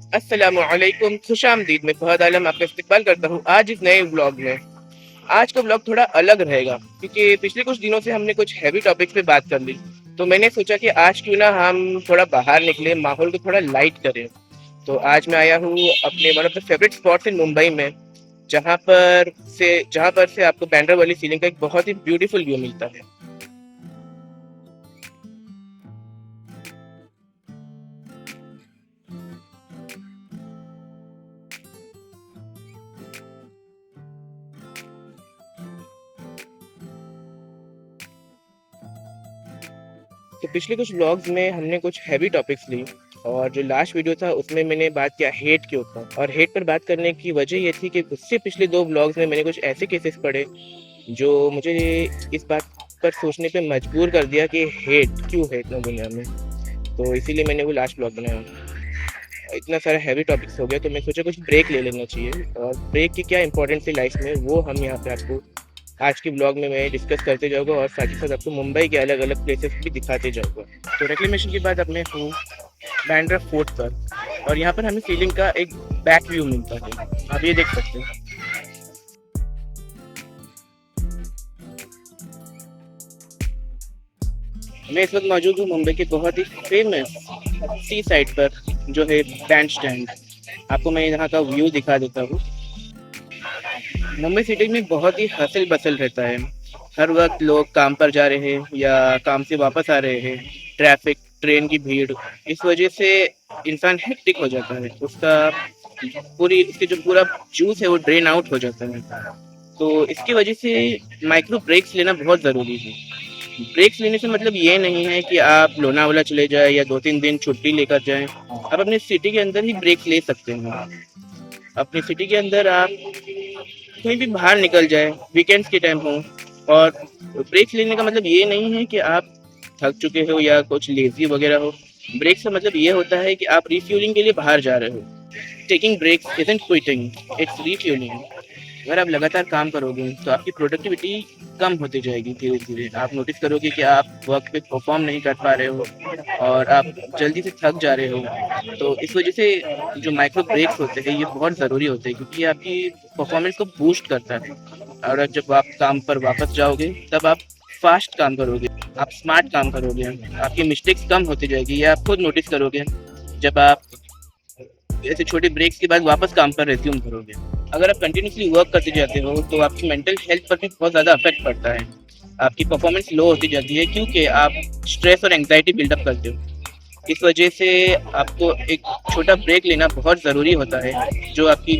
अस्सलामुअलैकुम, खुशामदीद। मैं फहद आलम आपका इस्तकबाल करता हूँ आज इस नए व्लॉग में। आज का व्लॉग थोड़ा अलग रहेगा क्योंकि पिछले कुछ दिनों से हमने कुछ हैवी टॉपिक्स पे बात कर ली, तो मैंने सोचा कि आज क्यों ना हम थोड़ा बाहर निकले, माहौल को थोड़ा लाइट करें। तो आज मैं आया हूँ अपने one of the favourite spots इन मुंबई में, जहाँ पर से आपको बैंड्रा वाली सीलिंग का एक बहुत ही ब्यूटीफुल व्यू मिलता है। तो पिछले कुछ व्लॉग्स में हमने कुछ हैवी टॉपिक्स ली, और जो लास्ट वीडियो था उसमें मैंने बात किया हेट के ऊपर। और हेट पर बात करने की वजह ये थी कि उससे पिछले दो व्लॉग्स में मैंने कुछ ऐसे केसेस पढ़े जो मुझे इस बात पर सोचने पे मजबूर कर दिया कि हेट क्यों है इतना दुनिया में। तो इसीलिए मैंने वो लास्ट व्लॉग बनाया। इतना सारा हैवी टॉपिक्स हो गया तो मैं सोचा कुछ ब्रेक ले लेना चाहिए, और ब्रेक की क्या इंपॉर्टेंस है लाइफ में वो हम यहाँ पे आपको आज के ब्लॉग में मैं डिस्कस करते जाऊँगा, और साथ ही साथ आपको मुंबई के अलग अलग प्लेसेस भी दिखाते जाऊँगा। तो रिक्लेमेशन के बाद अब मैं हूँ बैंड्रा फोर्ट पर, और यहाँ पर हमें सीलिंग का एक बैक व्यू मिलता है, आप ये देख सकते हैं। मैं इस वक्त मौजूद हूँ मुंबई के बहुत ही फेमस सी साइड पर, जो है बैंड स्टैंड। आपको मैं यहाँ का व्यू दिखा देता हूँ। मुंबई सिटी में बहुत ही हसल बसल रहता है। हर वक्त लोग काम पर जा रहे हैं या काम से वापस आ रहे हैं। ट्रैफिक, ट्रेन की भीड़, इस वजह से इंसान हेक्टिक हो जाता है। उसके जो पूरा जूस है वो ड्रेन आउट हो जाता है। तो इसकी वजह से माइक्रो ब्रेक्स लेना बहुत ज़रूरी है। ब्रेक्स लेने से मतलब ये नहीं है कि आप लोनावाला चले जाए या 2-3 दिन छुट्टी लेकर जाएं। आप अपने सिटी के अंदर ही ब्रेक्स ले सकते हैं। अपनी सिटी के अंदर आप कहीं भी बाहर निकल जाए, वीकेंड्स के टाइम हो। और ब्रेक लेने का मतलब ये नहीं है कि आप थक चुके हो या कुछ लेजी वगैरह हो। ब्रेक का मतलब ये होता है कि आप रिफ्यूलिंग के लिए बाहर जा रहे हो। Taking breaks isn't quitting, it's refuelling. अगर आप लगातार काम करोगे तो आपकी प्रोडक्टिविटी कम होती जाएगी। धीरे धीरे आप नोटिस करोगे कि आप वर्क पे परफॉर्म नहीं कर पा रहे हो और आप जल्दी से थक जा रहे हो। तो इस वजह से जो माइक्रो ब्रेक्स होते हैं ये बहुत ज़रूरी होते हैं, क्योंकि ये आपकी परफॉर्मेंस को बूस्ट करता है। और जब आप काम पर वापस जाओगे तब आप फास्ट काम करोगे, आप स्मार्ट काम करोगे, आपकी मिस्टेक्स कम होती जाएगी। ये आप खुद नोटिस करोगे जब आप ऐसे छोटे ब्रेक्स के बाद वापस काम पर रेज्यूम करोगे। अगर आप कंटिन्यूसली वर्क करते जाते हो तो आपकी मेंटल हेल्थ पर भी बहुत ज़्यादा अफेक्ट पड़ता है। आपकी परफॉर्मेंस लो होती जाती है क्योंकि आप स्ट्रेस और एंग्जाइटी बिल्डअप करते हो। इस वजह से आपको एक छोटा ब्रेक लेना बहुत ज़रूरी होता है, जो आपकी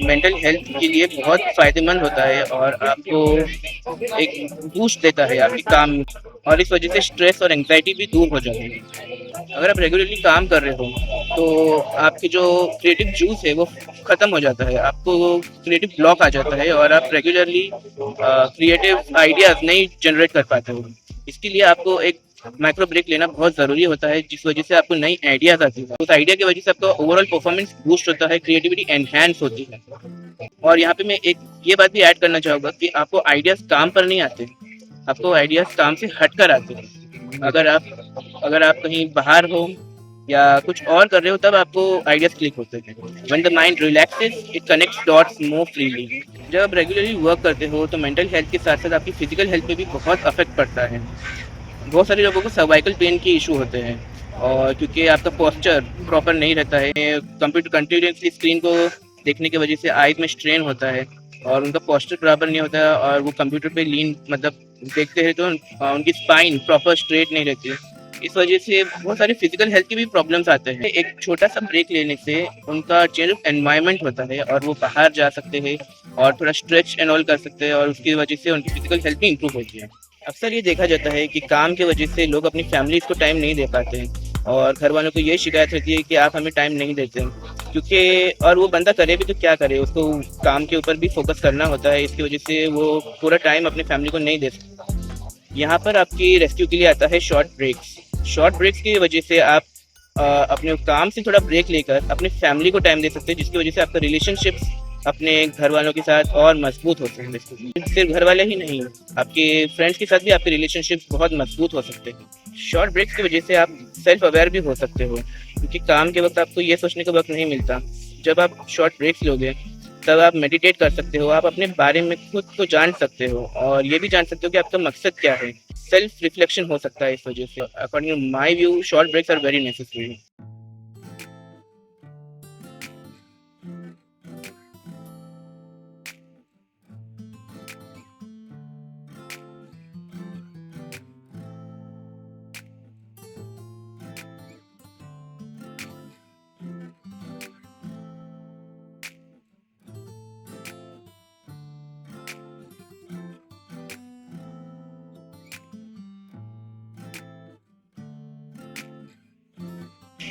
मेंटल हेल्थ के लिए बहुत फ़ायदेमंद होता है और आपको एक बूस्ट देता है आपके काम में। और इस वजह से स्ट्रेस और एंग्जाइटी भी दूर हो जाती है। अगर आप रेगुलरली काम कर रहे हो तो आपके जो क्रिएटिव जूस है वो ख़त्म हो जाता है, आपको क्रिएटिव ब्लॉक आ जाता है और आप रेगुलरली क्रिएटिव आइडियाज़ नहीं जनरेट कर पाते हो। इसके लिए आपको एक माइक्रो ब्रेक लेना बहुत ज़रूरी होता है, जिस वजह से आपको नई आइडियाज़ आती है। उस आइडिया की वजह से आपका ओवरऑल परफॉर्मेंस बूस्ट होता है, क्रिएटिविटी एनहांस होती है। और यहाँ पे मैं एक ये बात भी ऐड करना चाहूँगा कि आपको आइडियाज़ काम पर नहीं आते, आपको आइडियाज़ काम से हटकर आते हैं। अगर आप कहीं बाहर हो या कुछ और कर रहे हो तब आपको आइडियाज़ क्लिक होते हैं। When the mind relaxes it connects dots more freely. जब आप रेगुलरली वर्क करते हो तो मेंटल हेल्थ के साथ साथ आपकी फिजिकल हेल्थ पे भी बहुत अफेक्ट पड़ता है। बहुत सारे लोगों को सर्वाइकल पेन के इशू होते हैं, और क्योंकि आपका पोस्चर प्रॉपर नहीं रहता है, कंप्यूटर कंटिन्यूसली स्क्रीन को देखने की वजह से आइज में स्ट्रेन होता है और उनका पोस्चर बराबर नहीं होता है, और वो कंप्यूटर पे लीन मतलब देखते हैं तो उनकी स्पाइन प्रॉपर स्ट्रेट नहीं रहती। इस वजह से बहुत सारे फिजिकल हेल्थ के भी प्रॉब्लम्स आते हैं। एक छोटा सा ब्रेक लेने से उनका चेंज ऑफ एनवायरनमेंट होता है और वो बाहर जा सकते हैं और थोड़ा स्ट्रेच एंड ऑल कर सकते हैं, और उसकी वजह से उनकी फिजिकल हेल्थ भी इंप्रूव होती है। अक्सर ये देखा जाता है कि काम की वजह से लोग अपनी फैमिलीज को टाइम नहीं दे पाते हैं, और घर वालों को ये शिकायत रहती है कि आप हमें टाइम नहीं देते, क्योंकि और वो बंदा करे भी तो क्या करे, उसको काम के ऊपर भी फोकस करना होता है। इसकी वजह से वो पूरा टाइम अपनी फैमिली को नहीं दे सकता। यहाँ पर आपकी रेस्क्यू के लिए आता है शॉर्ट ब्रेक्स। शॉर्ट ब्रेक्स की वजह से आप अपने काम से थोड़ा ब्रेक लेकर अपनी फैमिली को टाइम दे सकते हैं, जिसकी वजह से आपका रिलेशनशिप्स अपने घर वालों के साथ और मजबूत हो सकते हैं। सिर्फ घर वाले ही नहीं, आपके फ्रेंड्स के साथ भी आपके रिलेशनशिप्स बहुत मजबूत हो सकते हैं। शॉर्ट ब्रेक्स की वजह से आप सेल्फ अवेयर भी हो सकते हो, क्योंकि काम के वक्त आपको ये सोचने का वक्त नहीं मिलता। जब आप शॉर्ट ब्रेक्स लोगे तब आप मेडिटेट कर सकते हो, आप अपने बारे में खुद को जान सकते हो और ये भी जान सकते हो कि आपका मकसद क्या है। सेल्फ रिफ्लेक्शन हो सकता है इस वजह से। According to my view short breaks are very necessary.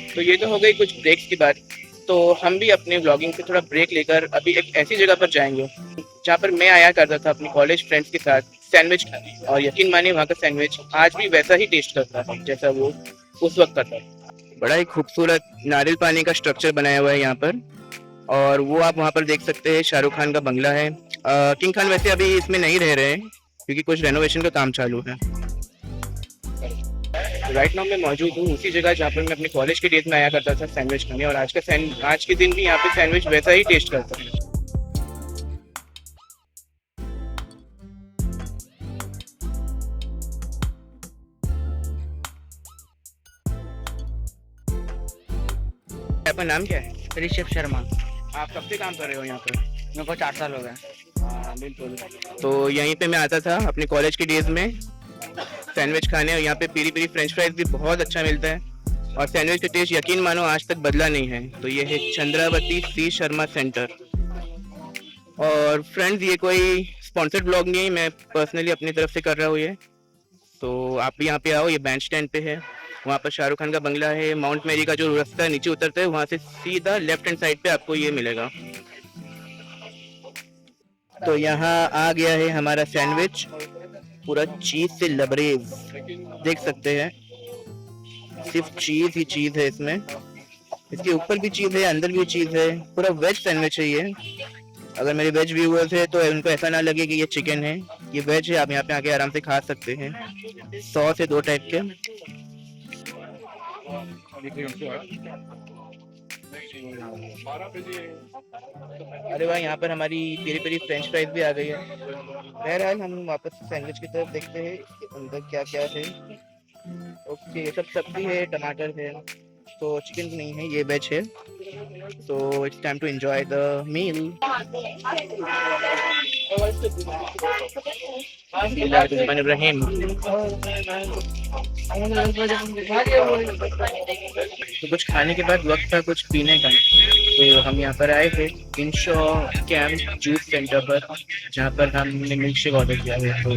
तो ये तो हो गई कुछ ब्रेक्स की बात। तो हम भी अपने व्लॉगिंग से थोड़ा ब्रेक लेकर अभी एक ऐसी जगह पर जाएंगे जहाँ पर मैं आया करता था अपने कॉलेज फ्रेंड्स के साथ सैंडविच खाने, और यकीन मानिए वहाँ का सैंडविच आज भी वैसा ही टेस्ट करता है जैसा वो उस वक्त करता था। बड़ा ही खूबसूरत नारियल पानी का स्ट्रक्चर बनाया हुआ है यहाँ पर, और वो आप वहाँ पर देख सकते हैं शाहरुख खान का बंगला है। किंग खान वैसे अभी इसमें नहीं रह रहे हैं क्योंकि कुछ रेनोवेशन का काम चालू है। राइट नाउ मैं मौजूद हूँ उसी जगह जहाँ पर मैं अपने कॉलेज के डेज में आया करता था सैंडविच खाने, और आज के दिन भी यहाँ पे सैंडविच वैसा ही टेस्ट करता है। आपका नाम क्या है? ऋषभ शर्मा। आप कब से काम कर रहे हो यहाँ पर? मेरे को 4 साल हो गए। हाँ बिल्कुल। तो यहीं पे मैं आता था अपने कॉलेज के डेज में सैंडविच खाने, और यहाँ पे पीरी पीरी फ्रेंच फ्राइज भी बहुत अच्छा मिलता है, और सैंडविच का टेस्ट यकीन मानो आज तक बदला नहीं है। तो ये है चंद्रावती सी शर्मा सेंटर। और फ्रेंड्स ये कोई स्पॉन्सर्ड ब्लॉग नहीं है, मैं पर्सनली अपनी तरफ से कर रहा हूँ ये। तो आप भी यहाँ पे आओ, ये बैंड स्टैंड पे है, वहाँ पर शाहरुख खान का बंगला है। माउंट मेरी का जो रास्ता नीचे उतरता है वहाँ से सीधा लेफ्ट हैंड साइड पे आपको ये मिलेगा। तो यहाँ आ गया है हमारा सैंडविच, पूरा चीज से लबरेज, देख सकते हैं सिर्फ चीज ही चीज है इसमें। इसके ऊपर भी चीज है, अंदर भी चीज है, पूरा वेज सैंडविच है ये। अगर मेरे वेज व्यूअर्स है तो उनको ऐसा ना लगे कि ये चिकन है, ये वेज है। आप यहाँ पे आके आराम से खा सकते हैं। सॉस है 2 टाइप के। अरे वाह, यहाँ पर हमारी पेरी पेरी फ्रेंच फ्राइज भी आ गई है। बहरहाल हम वापस सैंडविच की तरफ देखते हैं अंदर क्या क्या है। ओके, ये सब सब्जी है, टमाटर है, तो चिकन नहीं है, ये वेज है। तो it's time to enjoy the meal. बिस्मिल्लाहिर्रहमानिर्रहीम। तो कुछ खाने के बाद वक्त था कुछ पीने का। तो हम यहाँ पर आए थे इंशो कैंप जूस सेंटर पर, जहाँ पर हमने मिल्क शेक ऑर्डर किया है। तो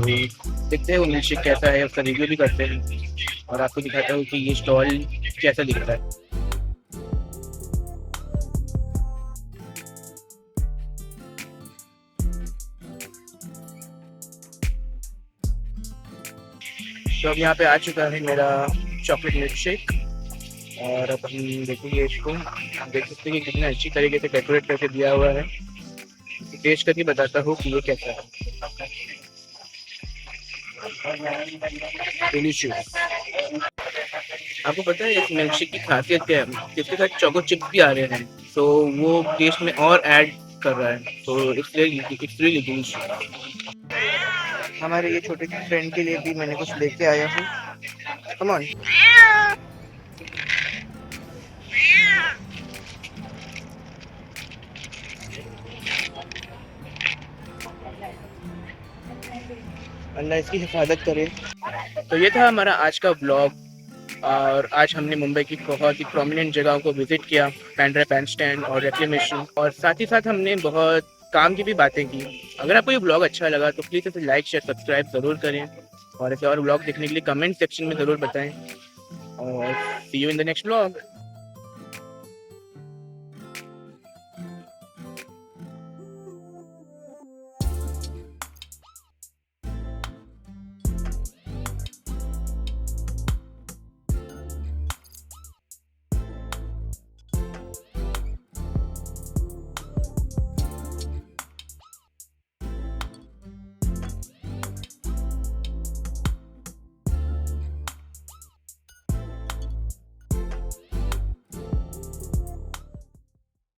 देखते हैं वो मिल्क शेक कैसा है, उसका रिव्यू भी करते हैं और आपको दिखाता हूँ कि ये स्टॉल कैसा दिखता है। तो अब यहाँ पे आ चुका है मेरा चॉकलेट मिल्क शेक, और अब हम देखेंगे इसको। देख सकते हैं कि कितने अच्छी तरीके से डेकोरेट करके दिया हुआ है। टेस्ट करके बताता हूँ कि ये कैसा है। डिलीशियस। आपको पता है इस मिल्क शेक की खासियत क्या है? इसके साथ चोको चिप्स भी आ रहे हैं, तो वो टेस्ट में और ऐड कर रहा है। तो इसलिए इट्स रियली डिलीशियस। हमारे ये छोटे फ्रेंड के लिए भी मैंने कुछ लेके आया हूँ। Come on. अल्लाह इसकी हिफाजत करे। तो ये था हमारा आज का ब्लॉग, और आज हमने मुंबई की बहुत ही प्रोमिनेंट जगहों को विजिट किया, पैंड्रा बैंड स्टैंड और रेक्लेमेशन, और साथ ही साथ हमने बहुत काम की भी बातें की। अगर आपको ये ब्लॉग अच्छा लगा तो प्लीज़ इसे लाइक शेयर सब्सक्राइब ज़रूर करें, और ऐसे और ब्लॉग देखने के लिए कमेंट सेक्शन में ज़रूर बताएं, और see you in the next blog.